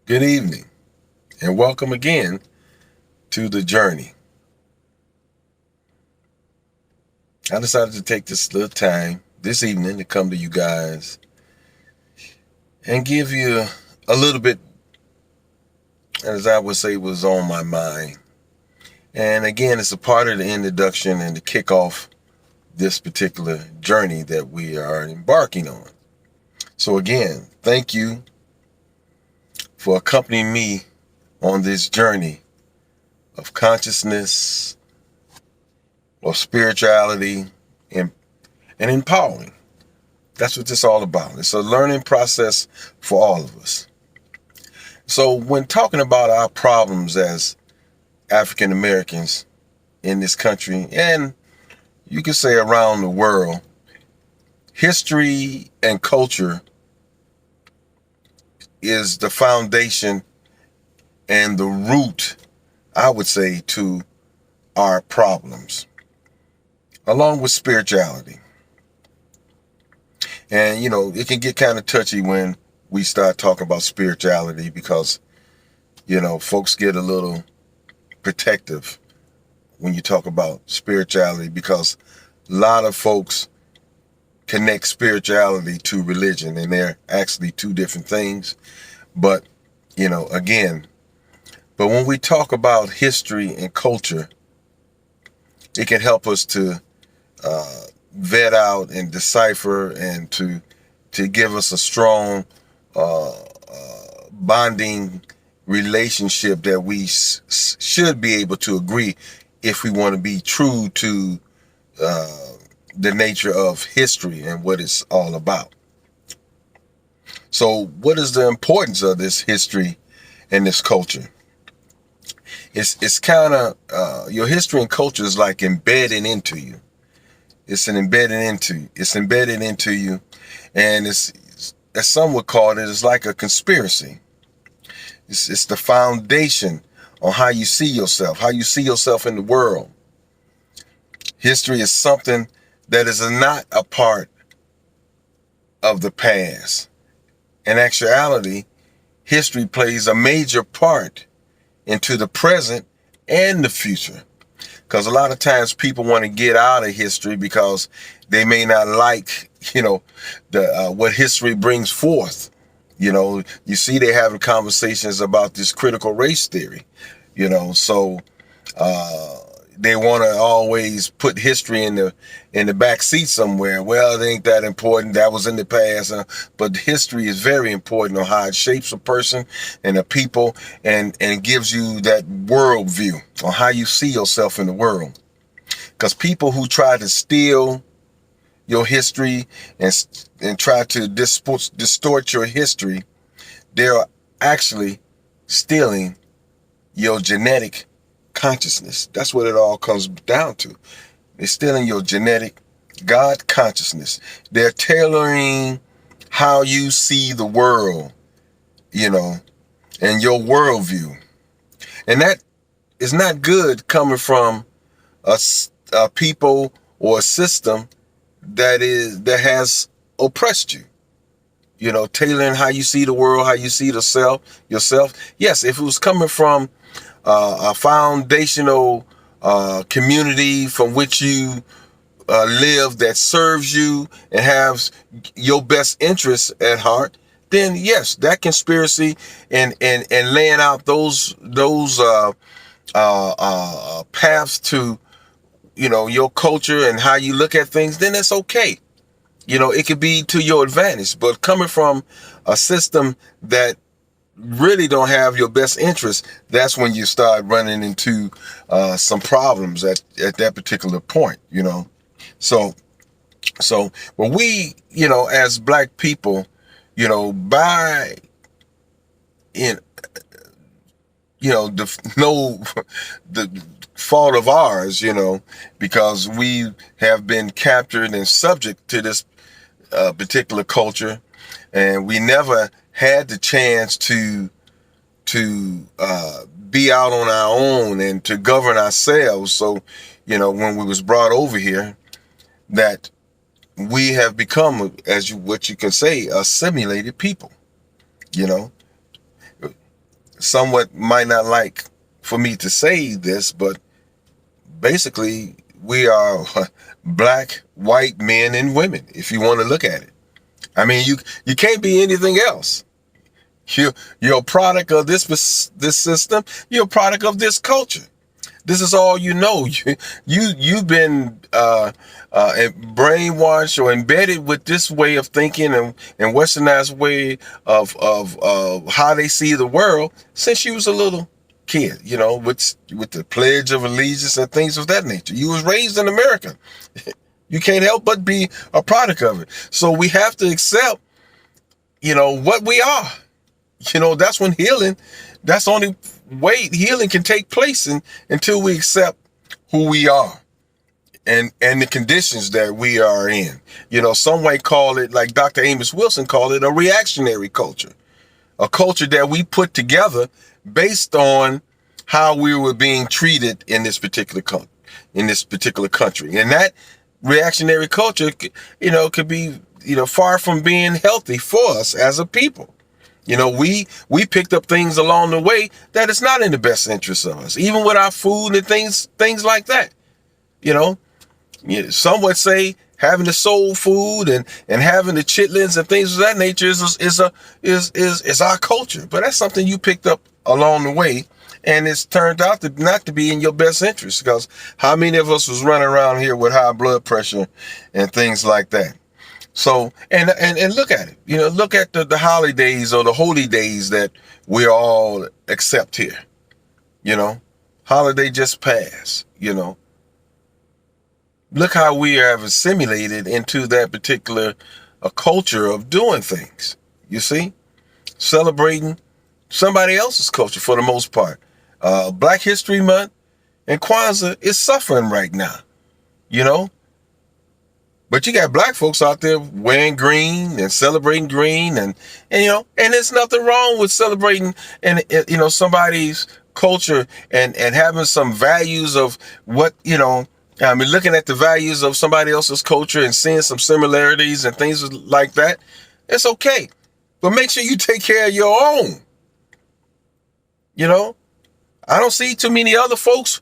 Good evening, and welcome again to the journey. I decided to take this little time this evening to come to you guys and give you a little bit, as I would say, was on my mind. And again, it's a part of the introduction and to kick off this particular journey that we are embarking on. So, again, thank you for accompanying me on this journey of consciousness, of spirituality, and, and empowering. That's what this is all about. It's a learning process for all of us. So when talking about our problems as African Americans in this country, and you could say around the world, history and culture is the foundation and the root, I would say, to our problems, along with spirituality. And, it can get kind of touchy when we start talking about spirituality because, folks get a little protective when you talk about spirituality because a lot of folks connect spirituality to religion, and they're actually two different things. But, again, but when we talk about history and culture, it can help us to vet out and decipher and to give us a strong bonding relationship that we should be able to agree if we want to be true to the nature of history and what it's all about. So what is the importance of this history and this culture? It's kind of your history and culture is like embedded into you. It's embedded into you, and it's, as some would call it, it's like a conspiracy. It's the foundation on how you see yourself in the world. History is something that is not a part of the past. In actuality, history plays a major part into the present and the future. Because a lot of times people want to get out of history because they may not like, what history brings forth. You see they having conversations about this critical race theory, so they want to always put history in the back seat somewhere. Well, it ain't that important. That was in the past. But history is very important on how it shapes a person and a people and gives you that worldview on how you see yourself in the world. Because people who try to steal your history and try to distort your history, they're actually stealing your genetic consciousness. That's what it all comes down to. They're stealing your genetic God consciousness. They're tailoring how you see the world, and your worldview. And that is not good coming from a people or a system that has oppressed you. Tailoring how you see the world, how you see yourself. Yes, if it was coming from a foundational community from which you live that serves you and has your best interests at heart, then yes, that conspiracy and laying out those paths to your culture and how you look at things, then it's okay. It could be to your advantage. But coming from a system that really don't have your best interest, that's when you start running into some problems at that particular point. So but we, as black people, by in no the fault of ours, because we have been captured and subject to this particular culture, and we never had the chance to be out on our own and to govern ourselves. So, when we was brought over here, that we have become, what you can say, assimilated people. You know, somewhat might not like for me to say this, but basically we are black, white men and women, if you want to look at it. I mean, you can't be anything else. You're a product of this system. You're a product of this culture. This is all you know. You've been brainwashed or embedded with this way of thinking and westernized way of how they see the world since you was a little kid. You know, with the Pledge of Allegiance and things of that nature. You was raised in America. You can't help but be a product of it. So we have to accept, what we are. That's when healing. That's the only way healing can take place until we accept who we are and the conditions that we are in. Some might call it, like Dr. Amos Wilson called it, a reactionary culture, a culture that we put together based on how we were being treated in this particular country, and that reactionary culture, could be, far from being healthy for us as a people. We picked up things along the way that is not in the best interest of us, even with our food and things like that. Some would say having the soul food and having the chitlins and things of that nature is our culture, but that's something you picked up along the way, and it's turned out to not to be in your best interest, because how many of us was running around here with high blood pressure and things like that? So, and look at it, look at the holidays or the holy days that we all accept here. Holiday just passed, Look how we have assimilated into that particular culture of doing things, you see? Celebrating somebody else's culture for the most part. Black History Month and Kwanzaa is suffering right now, But you got black folks out there wearing green and celebrating green, and there's nothing wrong with celebrating and somebody's culture and having some values of what, looking at the values of somebody else's culture and seeing some similarities and things like that. It's okay. But make sure you take care of your own. I don't see too many other folks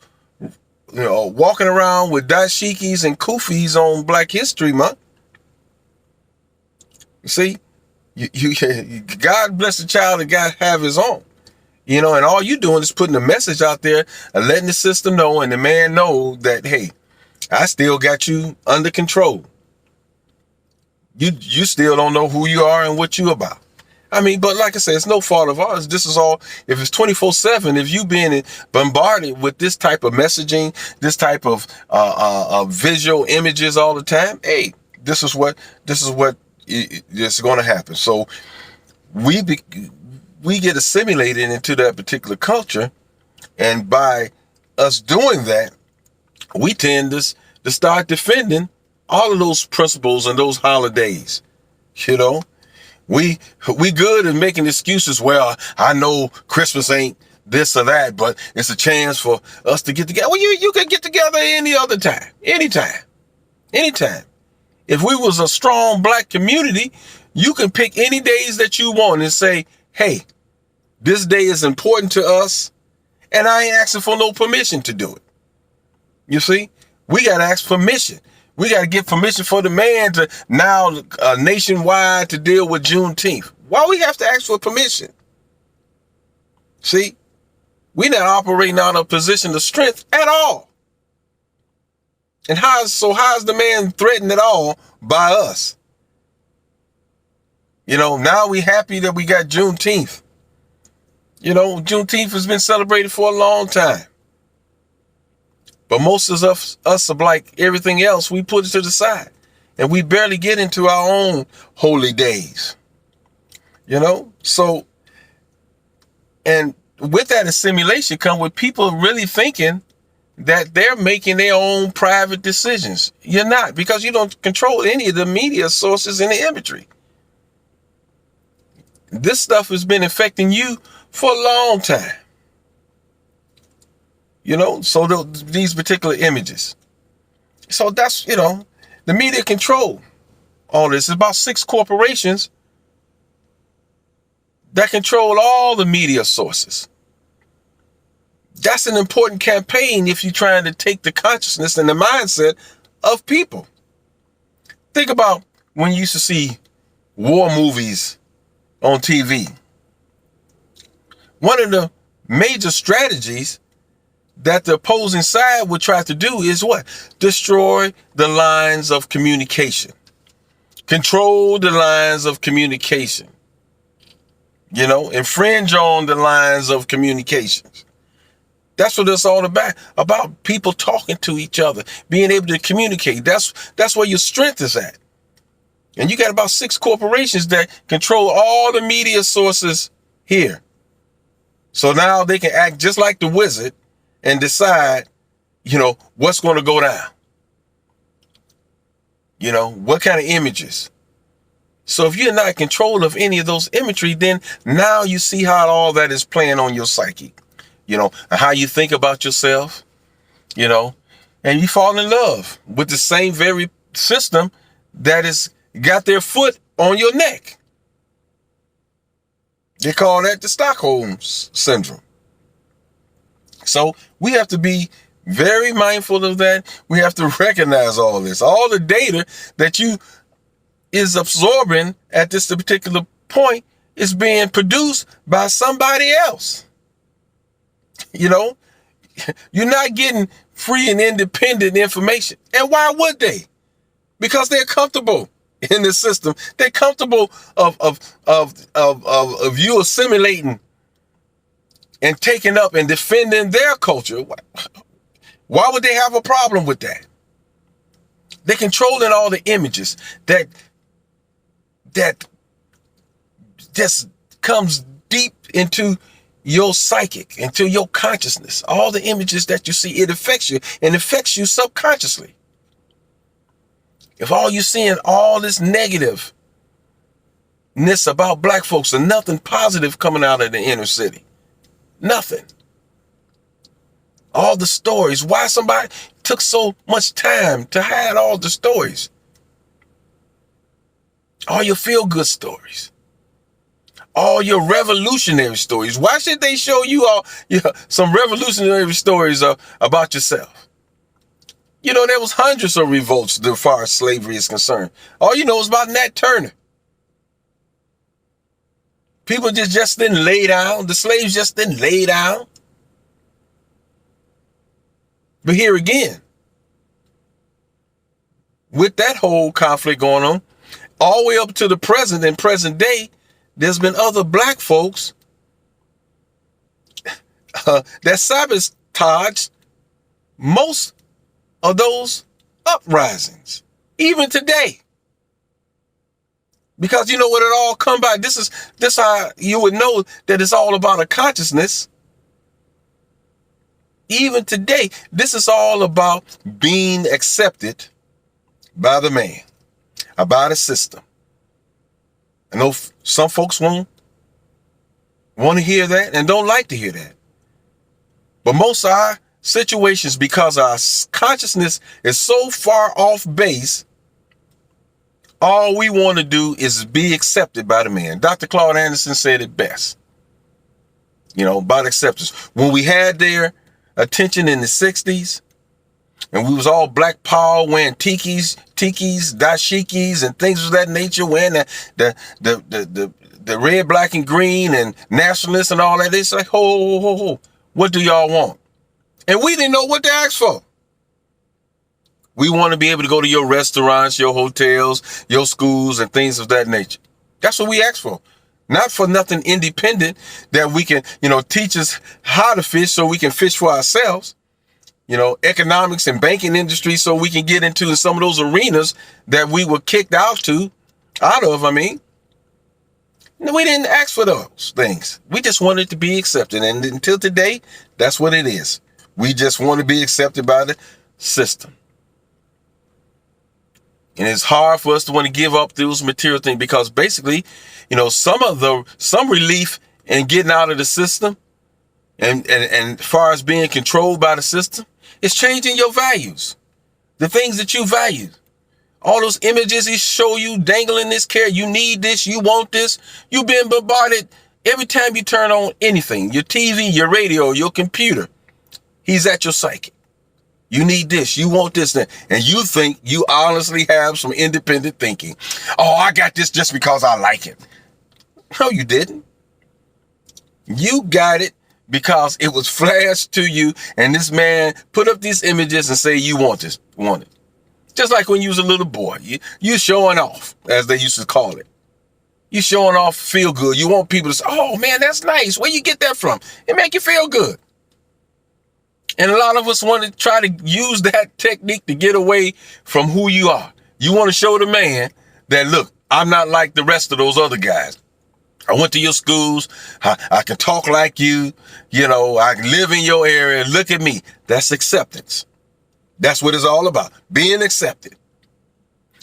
walking around with dashikis and kufis on Black History Month. You see, God bless the child that God have his own. And all you doing is putting a message out there and letting the system know and the man know that, hey, I still got you under control. You still don't know who you are and what you about. I mean, but like I said, it's no fault of ours. This is all, if it's 24/7, if you being bombarded with this type of messaging, this type of visual images all the time, hey, this is what is going to happen. So we get assimilated into that particular culture, and by us doing that, we tend to start defending all of those principles and those holidays, We good at making excuses. Well, I know Christmas ain't this or that, but it's a chance for us to get together. Well, you can get together any other time, anytime. If we was a strong black community, you can pick any days that you want and say, hey, this day is important to us, and I ain't asking for no permission to do it. You see, we got to ask permission. We got to get permission for the man to now nationwide to deal with Juneteenth. Why we have to ask for permission? See, we not operating out of a position of strength at all. And how's the man threatened at all by us? Now we happy that we got Juneteenth. Juneteenth has been celebrated for a long time. But most of us are like everything else, we put it to the side. And we barely get into our own holy days. So, and with that assimilation come with people really thinking that they're making their own private decisions. You're not, because you don't control any of the media sources and the imagery. This stuff has been affecting you for a long time. So these particular images. So that's, the media control all this. It's about 6 corporations that control all the media sources. That's an important campaign if you're trying to take the consciousness and the mindset of people. Think about when you used to see war movies on TV. One of the major strategies that the opposing side would try to do is what? Destroy the lines of communication. Control the lines of communication. Infringe on the lines of communications. That's what it's all about people talking to each other, being able to communicate. That's where your strength is at. And you got about 6 corporations that control all the media sources here. So now they can act just like the wizard and decide, what's going to go down. What kind of images. So if you're not in control of any of those imagery, then now you see how all that is playing on your psyche, and how you think about yourself, and you fall in love with the same very system that has got their foot on your neck. They call that the Stockholm syndrome. So we have to be very mindful of that. We have to recognize all this. All the data that you is absorbing at this particular point is being produced by somebody else. You're not getting free and independent information. And why would they? Because they're comfortable in the system. They're comfortable of you assimilating and taking up and defending their culture. Why would they have a problem with that? They're controlling all the images that just comes deep into your psychic, into your consciousness. All the images that you see, it affects you and affects you subconsciously. If all you're seeing, all this negativeness about black folks and nothing positive coming out of the inner city. Nothing. All the stories. Why somebody took so much time to hide all the stories. All your feel-good stories. All your revolutionary stories. Why should they show you all some revolutionary stories about yourself? There was hundreds of revolts as far as slavery is concerned. All you know is about Nat Turner. People just didn't lay down. The slaves just didn't lay down. But here again, with that whole conflict going on, all the way up to the present and present day, there's been other black folks that sabotaged most of those uprisings, even today. Because you know what it all come by. This how you would know that it's all about a consciousness. Even today, this is all about being accepted by the man, by the system. I know some folks won't want to hear that and don't like to hear that. But most of our situations, because our consciousness is so far off base, all we want to do is be accepted by the man. Dr. Claude Anderson said it best. About acceptance. When we had their attention in the 60s, and we was all black power, wearing tikis, dashikis, and things of that nature, wearing the red, black, and green, and nationalists and all that. They say, ho, what do y'all want? And we didn't know what to ask for. We want to be able to go to your restaurants, your hotels, your schools, and things of that nature. That's what we ask for. Not for nothing independent that we can, teach us how to fish so we can fish for ourselves. Economics and banking industry so we can get into some of those arenas that we were kicked out of. We didn't ask for those things. We just wanted to be accepted. And until today, that's what it is. We just want to be accepted by the system. And it's hard for us to want to give up those material things because basically, some relief in getting out of the system and as far as being controlled by the system, it's changing your values, the things that you value. All those images he show you dangling this carrot. You need this. You want this. You've been bombarded Every time you turn on anything, your TV, your radio, your computer, he's at your psyche. You need this, you want this, and you think you honestly have some independent thinking. Oh, I got this just because I like it. No, you didn't. You got it because it was flashed to you, and this man put up these images and say you want this, want it. Just like when you was a little boy, you showing off, as they used to call it. You showing off, feel good. You want people to say, oh man, that's nice. Where you get that from? It make you feel good. And a lot of us want to try to use that technique to get away from who you are. You want to show the man that, look, I'm not like the rest of those other guys. I went to your schools. I can talk like you. You know, I can live in your area. Look at me. That's acceptance. That's what it's all about. Being accepted.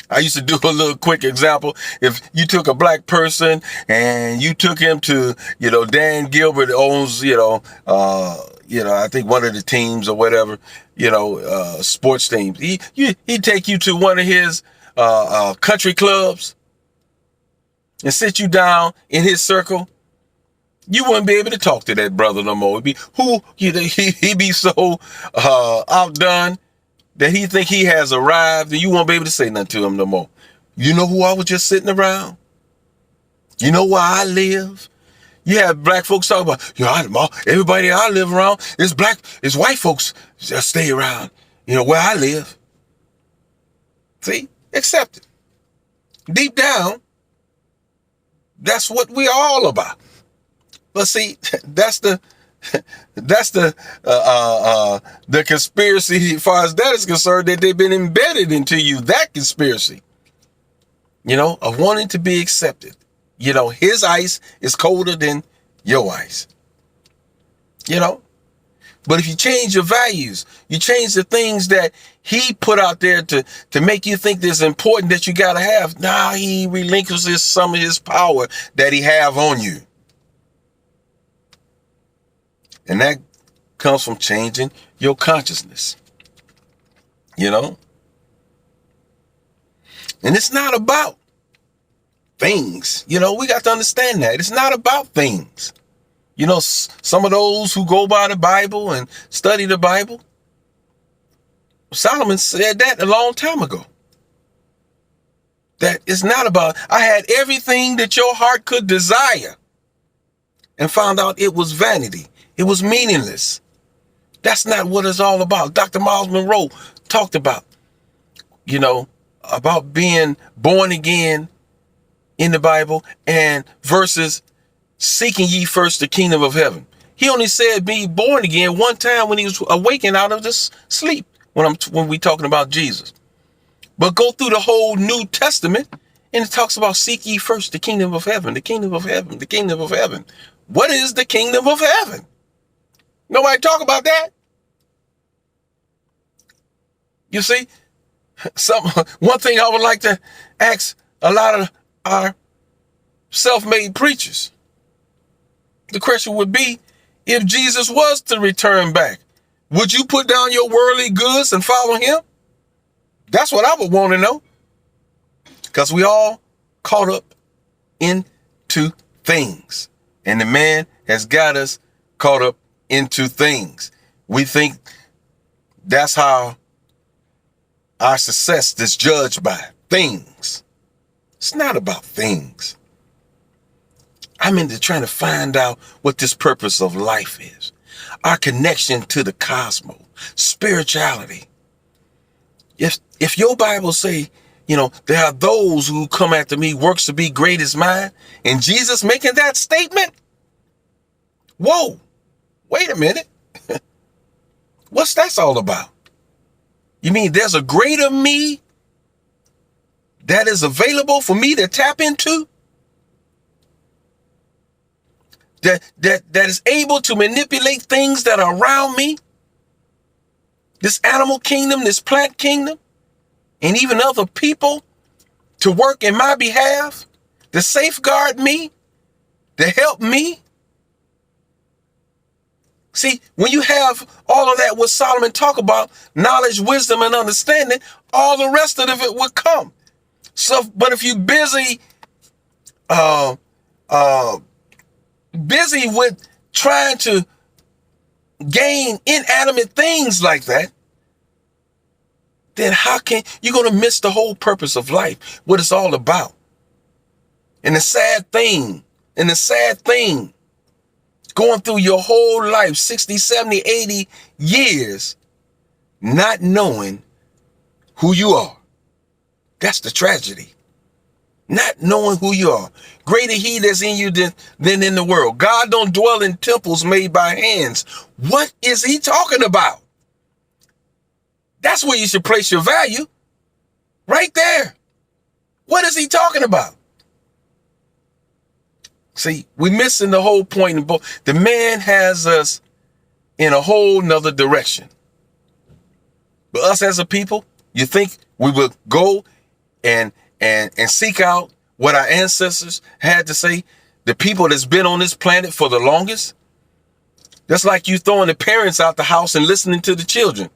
I used to do a little quick example. If you took a black person and you took him to, Dan Gilbert owns, I think one of the teams or whatever, sports teams. He'd take you to one of his country clubs and sit you down in his circle. You wouldn't be able to talk to that brother no more. He'd be so outdone that he think he has arrived, and you won't be able to say nothing to him no more. You know who I was just sitting around? You know where I live? You have black folks talk about, everybody I live around is black, is white folks that stay around, where I live. See? Accept it. Deep down, that's what we're all about. But see, that's the conspiracy as far as that is concerned, that they've been embedded into you, that conspiracy, of wanting to be accepted. His ice is colder than your ice, but if you change your values, you change the things that he put out there to make you think that's important that you got to have. Now he relinquishes some of his power that he have on you. And that comes from changing your consciousness, And it's not about things. We got to understand that. It's not about things. Some of those who go by the Bible and study the Bible, Solomon said that a long time ago. That it's not about, I had everything that your heart could desire, and found out it was vanity. It was meaningless. That's not what it's all about. Dr. Miles Monroe talked about, about being born again in the Bible and versus seeking ye first the kingdom of heaven. He only said be born again one time when he was awakened out of this sleep, when we talking about Jesus. But go through the whole New Testament and it talks about seek ye first the kingdom of heaven, the kingdom of heaven, the kingdom of heaven. What is the kingdom of heaven? Nobody talk about that. You see, one thing I would like to ask a lot of our self-made preachers, the question would be, if Jesus was to return back, would you put down your worldly goods and follow him? That's what I would want to know. Because we all caught up into things. And the man has got us caught up into things. We think that's how our success is judged by things. It's not about things. I'm into trying to find out what this purpose of life is. Our connection to the cosmos, spirituality. If your Bible say, there are those who come after me, works to be great as mine, and Jesus making that statement, whoa, wait a minute. What's that all about? You mean there's a greater me that is available for me to tap into? That is able to manipulate things that are around me? This animal kingdom, this plant kingdom, and even other people to work in my behalf, to safeguard me, to help me? See, when you have all of that, what Solomon talk about, knowledge, wisdom, and understanding, all the rest of it would come. So, but if you're busy busy with trying to gain inanimate things like that, then how can you're going to miss the whole purpose of life, what it's all about? And the sad thing, going through your whole life, 60, 70, 80 years, not knowing who you are. That's the tragedy. Not knowing who you are. Greater he that's in you than in the world. God don't dwell in temples made by hands. What is he talking about? That's where you should place your value. Right there. What is he talking about? See, we're missing the whole point in both. The man has us in a whole nother direction. But us as a people, you think we will go and seek out what our ancestors had to say, the people that's been on this planet for the longest? That's like you throwing the parents out the house and listening to the children.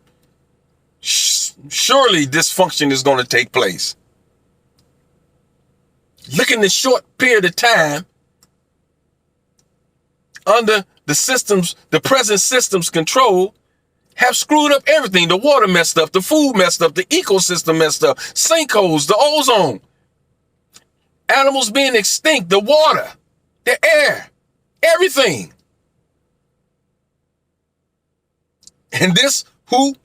Surely dysfunction is going to take place. Look in the short period of time under the systems, the present system's control, have screwed up everything. The water messed up, the food messed up, the ecosystem messed up, sinkholes, the ozone, animals being extinct, the water, the air, everything. And this who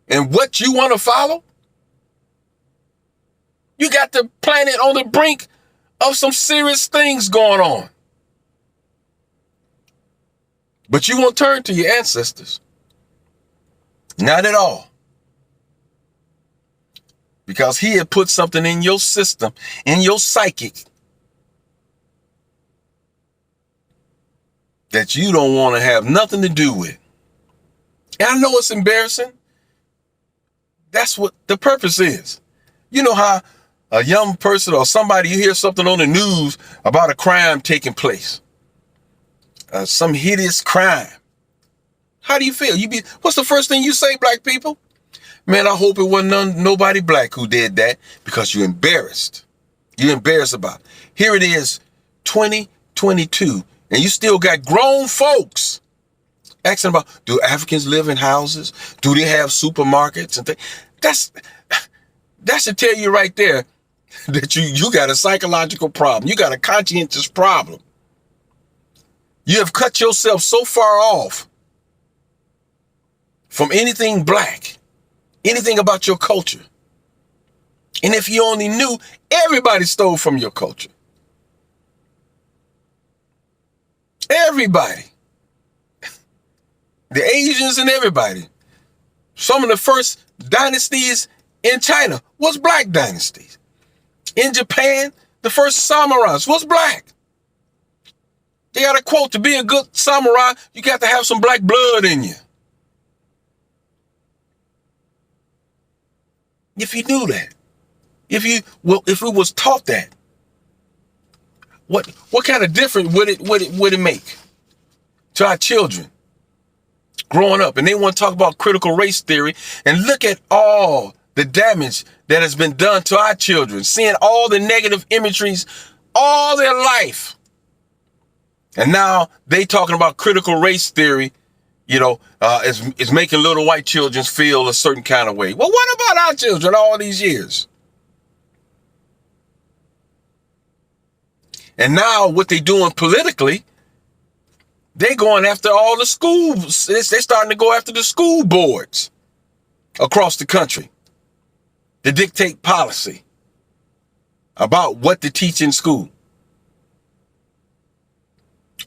and what you want to follow? You got the planet on the brink of some serious things going on. But you won't turn to your ancestors. Not at all. Because he had put something in your system, in your psychic, that you don't want to have nothing to do with. And I know it's embarrassing. That's what the purpose is. You know how a young person or somebody, you hear something on the news about a crime taking place. Some hideous crime. How do you feel? What's the first thing you say, black people? Man, I hope it wasn't nobody black who did that, because you're embarrassed. You're embarrassed about it. Here it is, 2022, and you still got grown folks asking about, do Africans live in houses? Do they have supermarkets and things? That should tell you right there that you got a psychological problem. You got a conscientious problem. You have cut yourself so far off from anything black, anything about your culture. And if you only knew, everybody stole from your culture. Everybody. The Asians and everybody. Some of the first dynasties in China was black dynasties. In Japan, the first samurais was black. They got a quote, to be a good samurai, you got to have some black blood in you. If you knew that, if we was taught that, what kind of difference would it make to our children growing up? And they want to talk about critical race theory, and look at all the damage that has been done to our children, seeing all the negative imageries all their life. And now they talking about critical race theory, is making little white children feel a certain kind of way. Well, what about our children all these years? And now what they doing politically, they going after all the schools. They're starting to go after the school boards across the country to dictate policy about what to teach in school.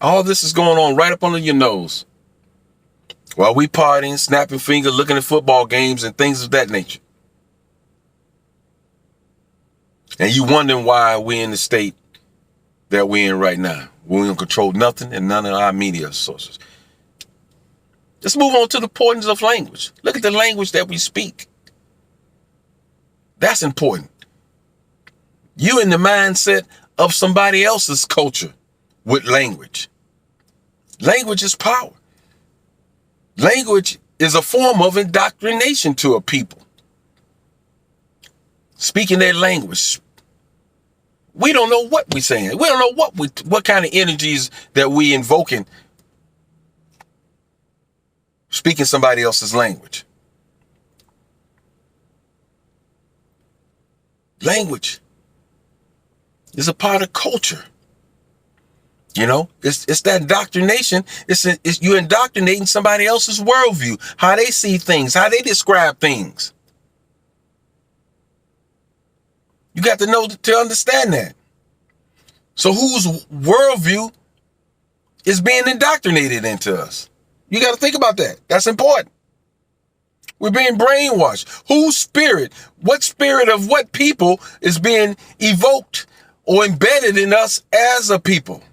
All this is going on right up under your nose while we partying, snapping fingers, looking at football games and things of that nature. And you wondering why we're in the state that we're in right now. We don't control nothing and none of our media sources. Let's move on to the importance of language. Look at the language that we speak. That's important. You in the mindset of somebody else's culture with language. Language is power. Language is a form of indoctrination to a people. Speaking their language, We don't know what we're saying. We don't know what kind of energies that we invoking, speaking somebody else's language. Language is a part of culture. You know, it's that indoctrination. It's you indoctrinating somebody else's worldview, how they see things, how they describe things. You got to know to understand that. So whose worldview is being indoctrinated into us? You got to think about that. That's important. We're being brainwashed. Whose spirit, what spirit of what people is being evoked or embedded in us as a people?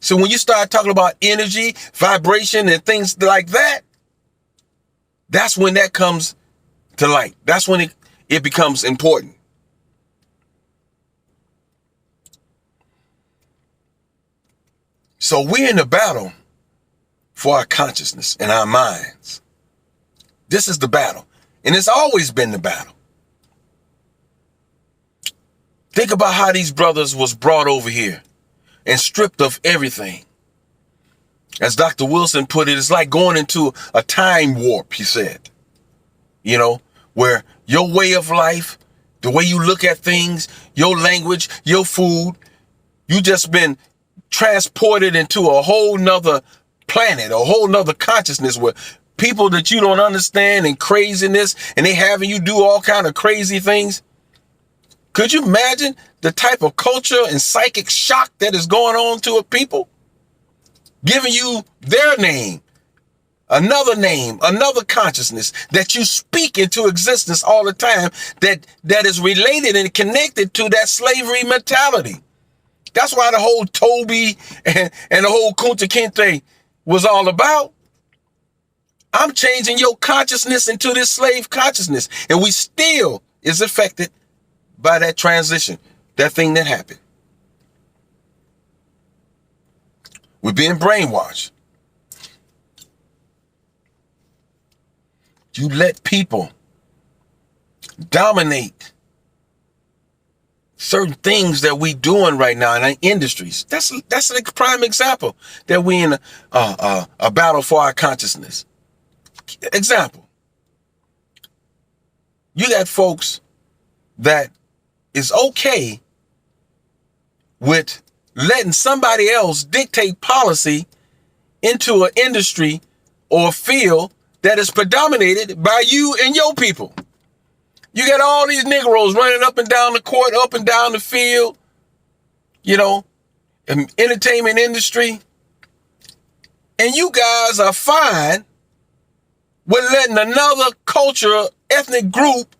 So when you start talking about energy, vibration, and things like that, that's when that comes to light. That's when it becomes important. So we're in a battle for our consciousness and our minds. This is the battle. And it's always been the battle. Think about how these brothers was brought over here and stripped of everything. As Dr. Wilson put it, it's like going into a time warp, he said. You know, where your way of life, the way you look at things, your language, your food, you just been transported into a whole nother planet, a whole nother consciousness where people that you don't understand and craziness, and they having you do all kind of crazy things. Could you imagine the type of culture and psychic shock that is going on to a people? Giving you their name, another consciousness that you speak into existence all the time that is related and connected to that slavery mentality. That's why the whole Toby and the whole Kunta Kinte was all about. I'm changing your consciousness into this slave consciousness. And we still is affected by that transition, that thing that happened. We're being brainwashed. You let people dominate certain things that we doing right now in our industries. That's a prime example that we in a battle for our consciousness. Example. You got folks that is okay with letting somebody else dictate policy into an industry or a field that is predominated by you and your people. You got all these Negroes running up and down the court, up and down the field, you know, entertainment industry. And you guys are fine with letting another culture, ethnic group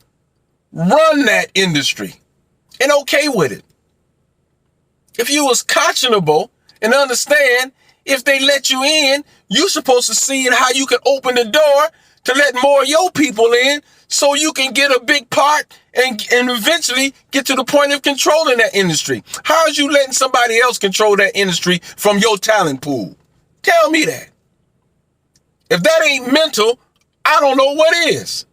run that industry and okay with it. If you was conscionable and understand if they let you in, you supposed to see how you can open the door to let more of your people in so you can get a big part and eventually get to the point of controlling that industry. How is you letting somebody else control that industry from your talent pool? Tell me that. If that ain't mental, I don't know what is.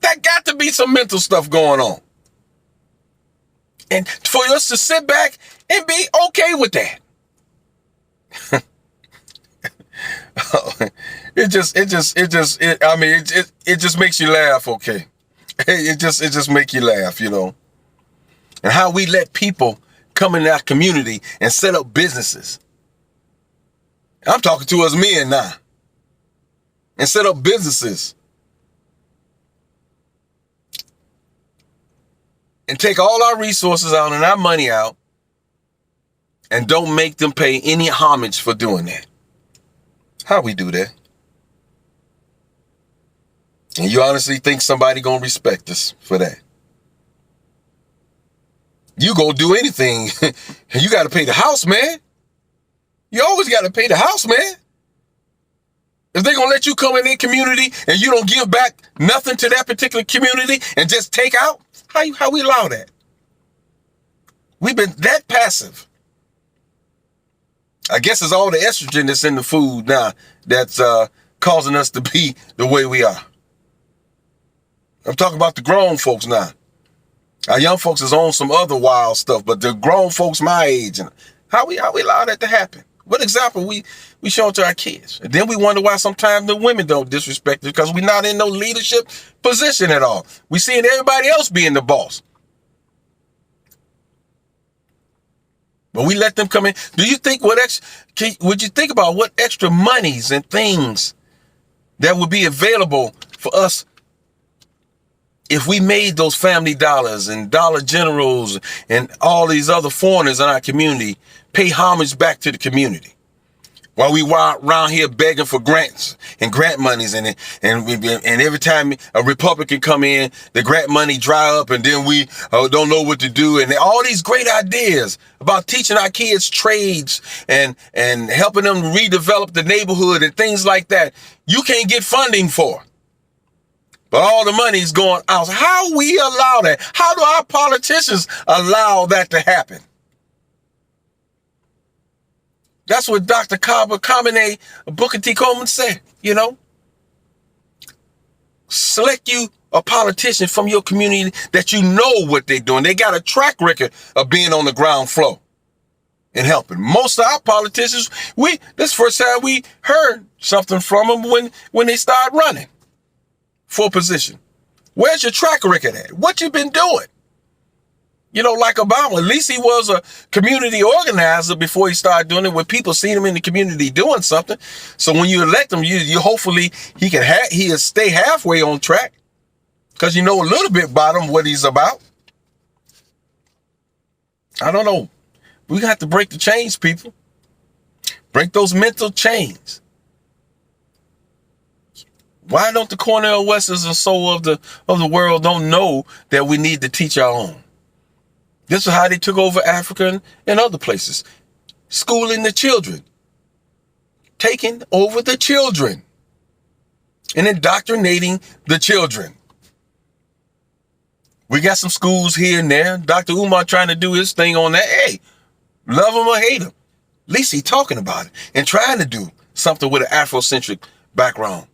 That got to be some mental stuff going on. And for us to sit back and be okay with that. It just makes you laugh, okay? It just make you laugh, you know. And how we let people come in our community and set up businesses. I'm talking to us men now. And set up businesses. And take all our resources out and our money out and don't make them pay any homage for doing that. How we do that? And you honestly think somebody gonna respect us for that? You go do anything, you gotta pay the house, man. You always gotta pay the house, man. If they gonna let you come in their community and you don't give back nothing to that particular community and just take out, how we allow that? We've been that passive. I guess it's all the estrogen that's in the food now that's causing us to be the way we are. I'm talking about the grown folks now. Our young folks is on some other wild stuff, but the grown folks my age, and how we allow that to happen? What example we show to our kids? And then we wonder why sometimes the women don't disrespect it, because we're not in no leadership position at all. We seeing everybody else being the boss. But we let them come in. Do you think would you think about what extra monies and things that would be available for us if we made those Family Dollars and Dollar Generals and all these other foreigners in our community pay homage back to the community? While we were around here begging for grants and grant monies, and every time a Republican come in, the grant money dry up, and then we don't know what to do. And all these great ideas about teaching our kids trades and helping them redevelop the neighborhood and things like that, you can't get funding for. But all the money is going out. How we allow that? How do our politicians allow that to happen? That's what Dr. Kaba Kamene Booker T. Coleman said, Select you a politician from your community that you know what they're doing. They got a track record of being on the ground floor and helping. Most of our politicians, this first time we heard something from them when they started running for a position. Where's your track record at? What you been doing? Like Obama, at least he was a community organizer before he started doing it, where people seen him in the community doing something. So when you elect him, you hopefully he'll stay halfway on track, because you know a little bit about him, what he's about. I don't know. We got to break the chains, people. Break those mental chains. Why don't the Cornel Westers and so of the world don't know that we need to teach our own? This is how they took over Africa and other places. Schooling the children. Taking over the children. And indoctrinating the children. We got some schools here and there. Dr. Umar trying to do his thing on that. Hey, love him or hate him. At least he's talking about it and trying to do something with an Afrocentric background.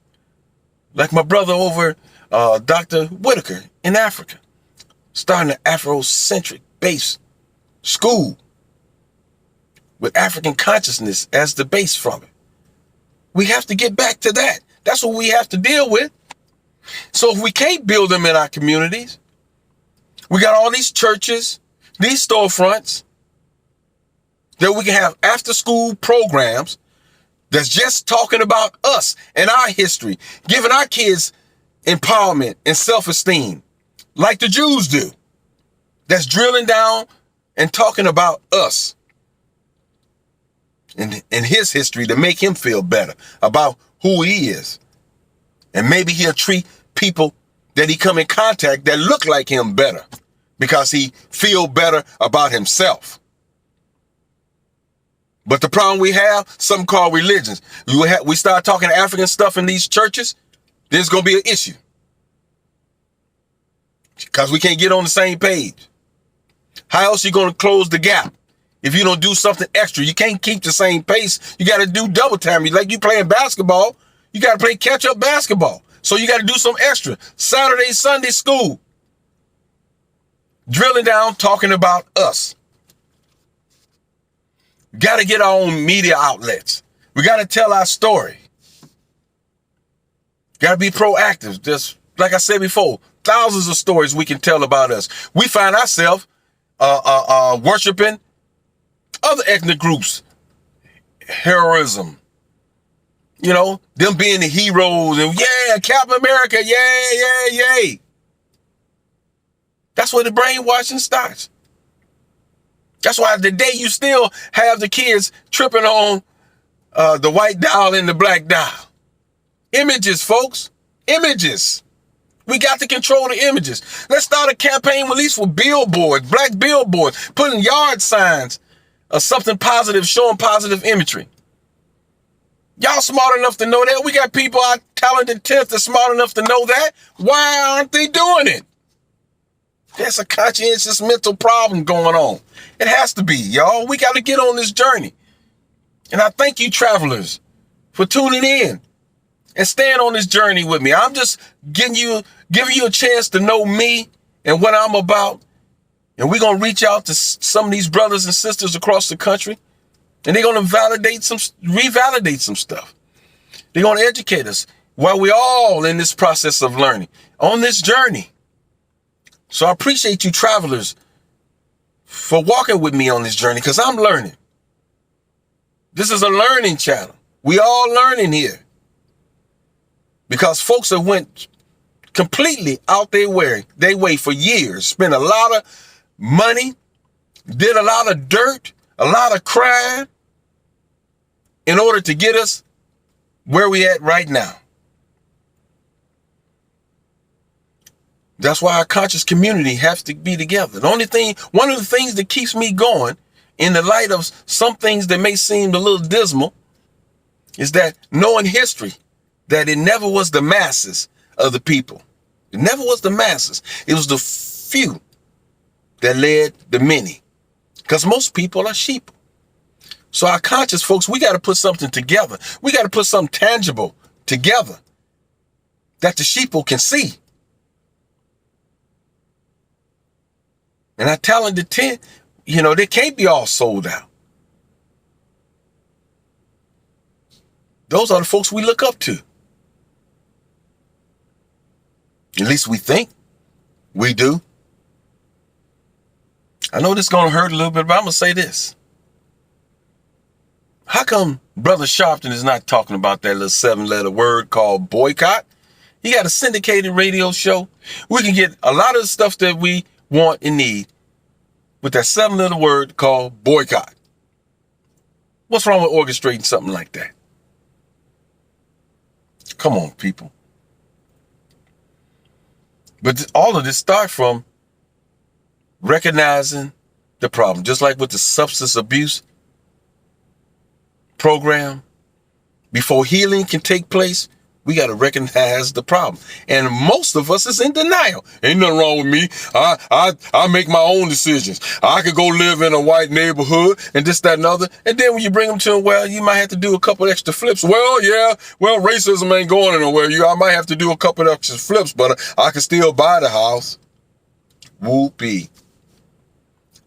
Like my brother over, Dr. Whitaker in Africa. Starting an Afrocentric base school with African consciousness as the base from it. We have to get back to that. That's what we have to deal with. So if we can't build them in our communities, we got all these churches, these storefronts, that we can have after school programs that's just talking about us and our history, giving our kids empowerment and self-esteem like the Jews do. That's drilling down and talking about us and his history to make him feel better about who he is. And maybe he'll treat people that he come in contact that look like him better because he feel better about himself. But the problem we have, something called religions. We start talking African stuff in these churches, there's going to be an issue. Because we can't get on the same page. How else are you going to close the gap if you don't do something extra? You can't keep the same pace. You got to do double time. Like you playing basketball, you got to play catch-up basketball. So you got to do some extra. Saturday, Sunday school. Drilling down, talking about us. Got to get our own media outlets. We got to tell our story. Got to be proactive. Just like I said before, thousands of stories we can tell about us. We find ourselves worshiping other ethnic groups. Heroism. Them being the heroes and yeah, Captain America, yay. That's where the brainwashing starts. That's why today you still have the kids tripping on the white doll and the black doll. Images, folks. Images. We got to control the images. Let's start a campaign release for billboards, black billboards, putting yard signs of something positive, showing positive imagery. Y'all smart enough to know that. We got people, our talented 10th, that's smart enough to know that. Why aren't they doing it? There's a conscientious mental problem going on. It has to be, y'all. We got to get on this journey. And I thank you, travelers, for tuning in and staying on this journey with me. I'm just giving you a chance to know me and what I'm about And we're going to reach out to some of these brothers and sisters across the country, and they're going to revalidate some stuff. They're going to educate us while we're all in this process of learning on this journey. So I appreciate you travelers for walking with me on this journey, because I'm learning. This is a learning channel. We all learning here, because folks that went completely out their way for years, spent a lot of money, did a lot of dirt, a lot of crime in order to get us where we at right now. That's why our conscious community has to be together. One of the things that keeps me going in the light of some things that may seem a little dismal is that knowing history, that it never was the masses of the people. It never was the masses. It was the few that led the many, because most people are sheep. So our conscious folks, we got to put something together. We got to put something tangible together that the sheeple can see. And our talented 10, they can't be all sold out. Those are the folks we look up to. At least we think we do. I know this is going to hurt a little bit, but I'm going to say this. How come Brother Sharpton is not talking about that little 7-letter word called boycott? He got a syndicated radio show. We can get a lot of the stuff that we want and need with that 7-letter word called boycott. What's wrong with orchestrating something like that? Come on, people. But all of this starts from recognizing the problem. Just like with the substance abuse program, before healing can take place, we got to recognize the problem. And most of us is in denial. Ain't nothing wrong with me. I make my own decisions. I could go live in a white neighborhood and this, that, and other. And then when you bring them to them, well, you might have to do a couple extra flips. Well, yeah, racism ain't going anywhere. I might have to do a couple extra flips, but I can still buy the house. Whoopee.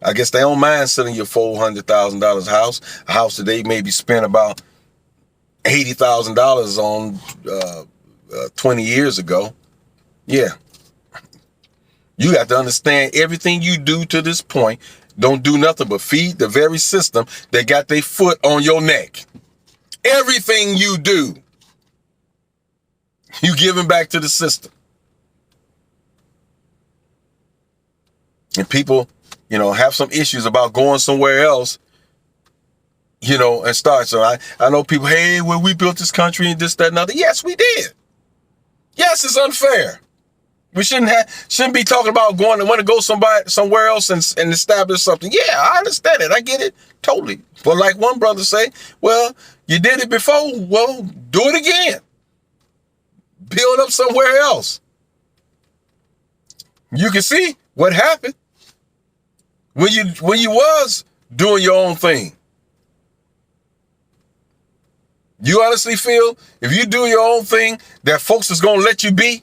I guess they don't mind selling your $400,000 house, a house that they maybe spent about $80,000 on 20 years ago. Yeah. You got to understand, everything you do to this point don't do nothing but feed the very system that got their foot on your neck. Everything you do, you giving back to the system. And people, have some issues about going somewhere else, and start. So I know people, hey, well, we built this country and this, that, and other. Yes, we did. Yes, it's unfair. We shouldn't be talking about want to go somewhere else and establish something. Yeah, I understand it. I get it totally. But like one brother say, well, you did it before. Well, do it again. Build up somewhere else. You can see what happened when you was doing your own thing. You honestly feel if you do your own thing that folks is going to let you be?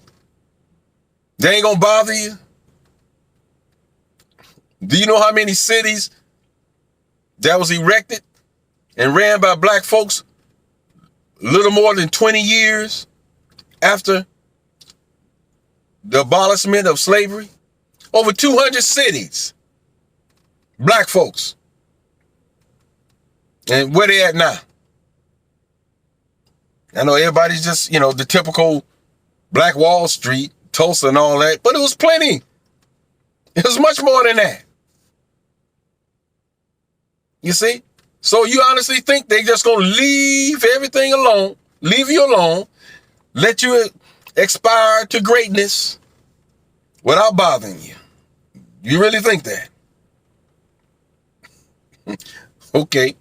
They ain't going to bother you? Do you know how many cities that was erected and ran by black folks a little more than 20 years after the abolishment of slavery? Over 200 cities. Black folks. And where they at now? I know everybody's just, the typical Black Wall Street, Tulsa and all that, but it was plenty. It was much more than that. You see? So you honestly think they just going to leave everything alone, leave you alone, let you expire to greatness without bothering you? You really think that? Okay.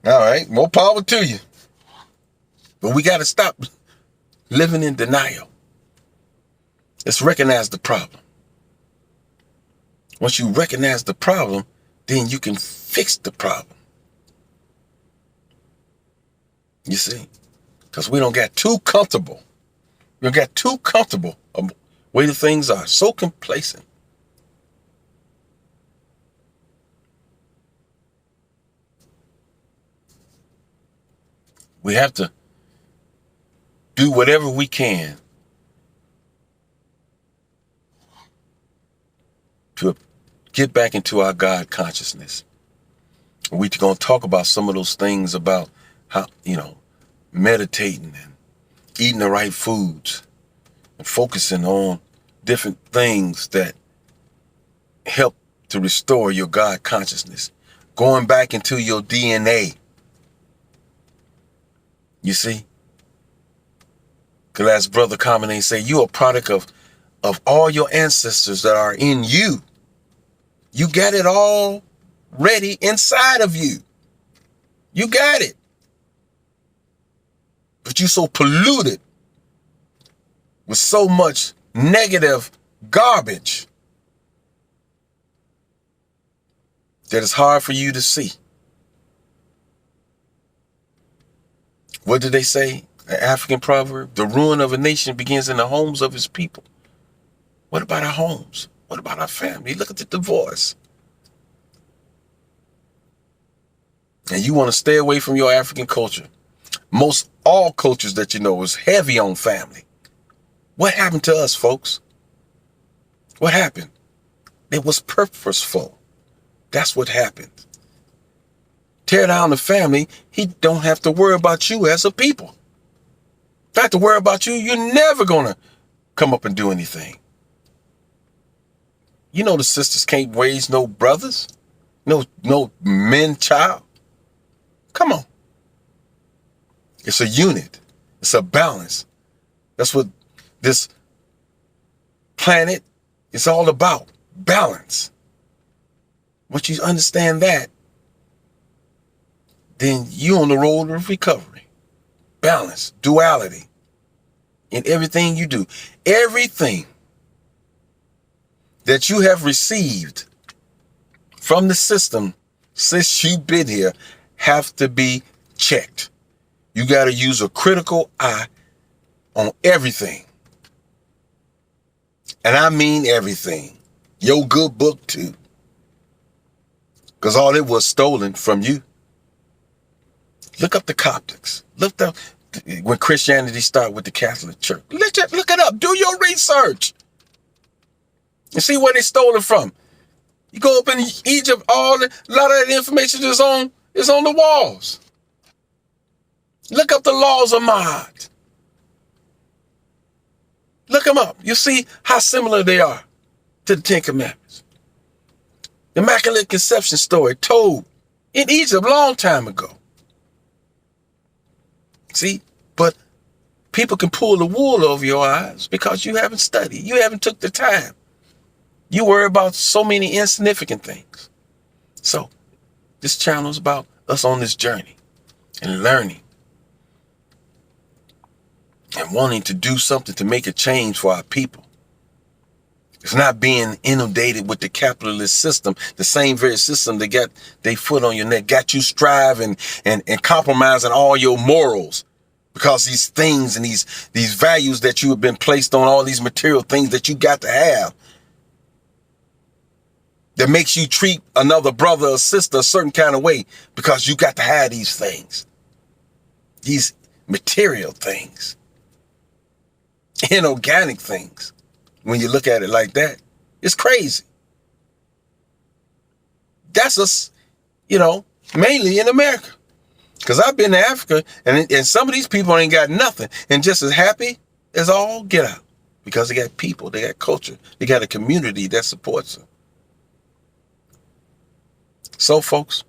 All right. More power to you. But we got to stop living in denial. Let's recognize the problem. Once you recognize the problem, then you can fix the problem. You see? Because we don't get too comfortable. We don't get too comfortable of the way the things are. So complacent. We have to do whatever we can to get back into our God consciousness. We're going to talk about some of those things about how, meditating and eating the right foods and focusing on different things that help to restore your God consciousness. Going back into your DNA. You see? Because as Brother Kamene say, you're a product of all your ancestors that are in you. You got it all ready inside of you. You got it. But you're so polluted with so much negative garbage that it's hard for you to see. What did they say? An African proverb? The ruin of a nation begins in the homes of its people. What about our homes? What about our family? Look at the divorce. And you want to stay away from your African culture. Most all cultures that you know is heavy on family. What happened to us, folks? What happened? It was purposeful. That's what happened. Tear down the family, he don't have to worry about you as a people. Don't have to worry about you, you're never going to come up and do anything. You know the sisters can't raise no brothers, no men child. Come on. It's a unit. It's a balance. That's what this planet is all about. Balance. Once you understand that, then you're on the road of recovery. Balance, duality in everything you do. Everything that you have received from the system since you've been here have to be checked. You got to use a critical eye on everything. And I mean everything. Your good book too. Because all it was stolen from you. Look up the Coptics. Look up when Christianity started with the Catholic Church. Look it up. Do your research. And see where they stole it from. You go up in Egypt, a lot of that information is on the walls. Look up the laws of Ma'at. Look them up. You see how similar they are to the Ten Commandments. The Immaculate Conception story told in Egypt a long time ago. See, but people can pull the wool over your eyes because you haven't studied. You haven't took the time. You worry about so many insignificant things. So this channel is about us on this journey and learning and wanting to do something to make a change for our people. It's not being inundated with the capitalist system, the same very system that got their foot on your neck, got you striving and compromising all your morals because these things and these values that you have been placed on, all these material things that you got to have, that makes you treat another brother or sister a certain kind of way because you got to have these things, these material things, inorganic things. When you look at it like that, it's crazy. That's us, mainly in America. Because I've been to Africa and some of these people ain't got nothing and just as happy as all get out because they got people, they got culture, they got a community that supports them. So, folks,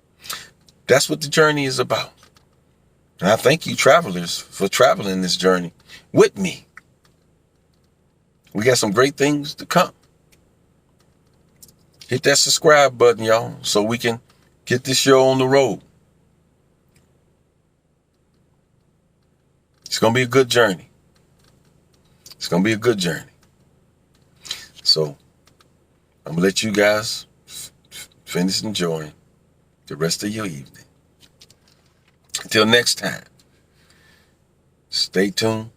that's what the journey is about. And I thank you travelers for traveling this journey with me. We got some great things to come. Hit that subscribe button, y'all, so we can get this show on the road. It's going to be a good journey. It's going to be a good journey. So I'm going to let you guys finish enjoying the rest of your evening. Until next time, stay tuned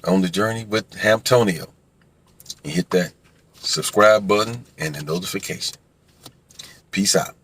on the journey with Hamtonio. And hit that subscribe button and the notification. Peace out.